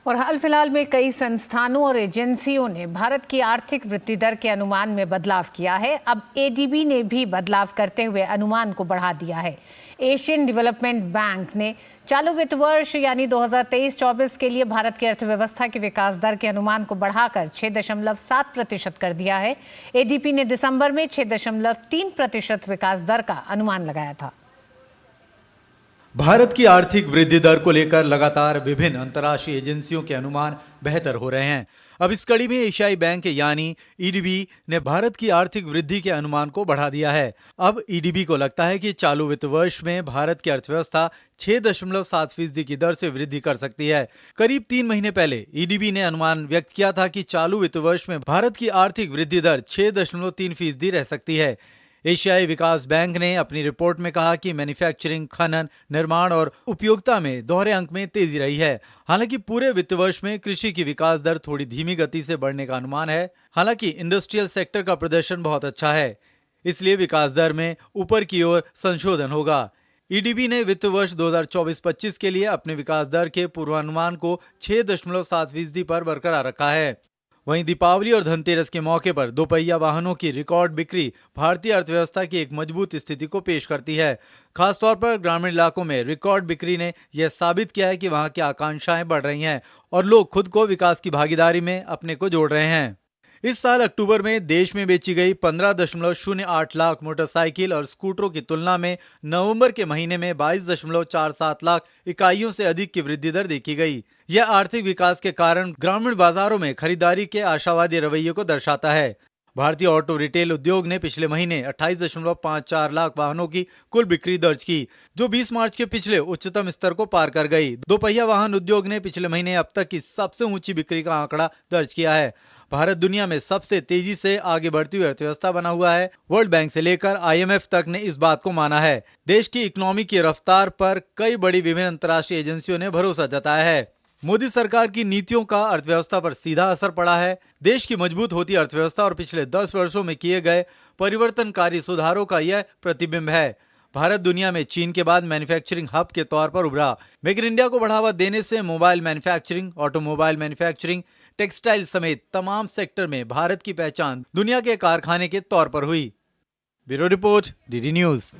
और हाल फिलहाल में कई संस्थानों और एजेंसियों ने भारत की आर्थिक वृद्धि दर के अनुमान में बदलाव किया है। अब एडीबी ने भी बदलाव करते हुए अनुमान को बढ़ा दिया है। एशियन डेवलपमेंट बैंक ने चालू वित्त वर्ष यानी 2023-24 के लिए भारत की अर्थव्यवस्था की विकास दर के अनुमान को बढ़ाकर 6.7% कर दिया है। एडीबी ने दिसंबर में 6.3% विकास दर का अनुमान लगाया था। भारत की आर्थिक वृद्धि दर को लेकर लगातार विभिन्न अंतर्राष्ट्रीय एजेंसियों के अनुमान बेहतर हो रहे हैं। अब इस कड़ी में एशियाई बैंक यानी ईडीबी ने भारत की आर्थिक वृद्धि के अनुमान को बढ़ा दिया है। अब ईडीबी को लगता है कि चालू वित्त वर्ष में भारत की अर्थव्यवस्था 6.7% की दर से वृद्धि कर सकती है। करीब 3 महीने पहले ईडीबी ने अनुमान व्यक्त किया था कि चालू वित्त वर्ष में भारत की आर्थिक वृद्धि दर 6.3% रह सकती है। एशियाई विकास बैंक ने अपनी रिपोर्ट में कहा कि मैन्युफैक्चरिंग, खनन, निर्माण और उपयोगिता में दोहरे अंक में तेजी रही है। हालांकि पूरे वित्त वर्ष में कृषि की विकास दर थोड़ी धीमी गति से बढ़ने का अनुमान है। हालांकि इंडस्ट्रियल सेक्टर का प्रदर्शन बहुत अच्छा है, इसलिए विकास दर में ऊपर की ओर संशोधन होगा। ईडीबी ने वित्त वर्ष 2024-25 के लिए अपने विकास दर के पूर्वानुमान को 6.7% पर बरकरार रखा है। वहीं दीपावली और धनतेरस के मौके पर दोपहिया वाहनों की रिकॉर्ड बिक्री भारतीय अर्थव्यवस्था की एक मजबूत स्थिति को पेश करती है। खासतौर पर ग्रामीण इलाकों में रिकॉर्ड बिक्री ने यह साबित किया है कि वहां की आकांक्षाएं बढ़ रही हैं और लोग खुद को विकास की भागीदारी में अपने को जोड़ रहे हैं। इस साल अक्टूबर में देश में बेची गई 15.08 लाख मोटरसाइकिल और स्कूटरों की तुलना में नवंबर के महीने में 22.47 लाख इकाइयों से अधिक की वृद्धि दर देखी गई। यह आर्थिक विकास के कारण ग्रामीण बाजारों में खरीदारी के आशावादी रवैये को दर्शाता है। भारतीय ऑटो रिटेल उद्योग ने पिछले महीने 28.54 लाख वाहनों की कुल बिक्री दर्ज की, जो 20 मार्च के पिछले उच्चतम स्तर को पार कर गई। दोपहिया वाहन उद्योग ने पिछले महीने अब तक की सबसे ऊंची बिक्री का आंकड़ा दर्ज किया है। भारत दुनिया में सबसे तेजी से आगे बढ़ती हुई अर्थव्यवस्था बना हुआ है। वर्ल्ड बैंक से लेकर आईएमएफ तक ने इस बात को माना है। देश की इकोनॉमी की रफ्तार पर कई बड़ी विभिन्न अंतर्राष्ट्रीय एजेंसियों ने भरोसा जताया है। मोदी सरकार की नीतियों का अर्थव्यवस्था पर सीधा असर पड़ा है। देश की मजबूत होती अर्थव्यवस्था और पिछले 10 वर्षों में किए गए परिवर्तनकारी सुधारों का यह प्रतिबिंब है। भारत दुनिया में चीन के बाद मैन्युफैक्चरिंग हब के तौर पर उभरा। मेक इन इंडिया को बढ़ावा देने से mobile manufacturing, automobile manufacturing, textile समेत तमाम सेक्टर में भारत की पहचान दुनिया के कारखाने के तौर पर हुई। Bureau report, DD news.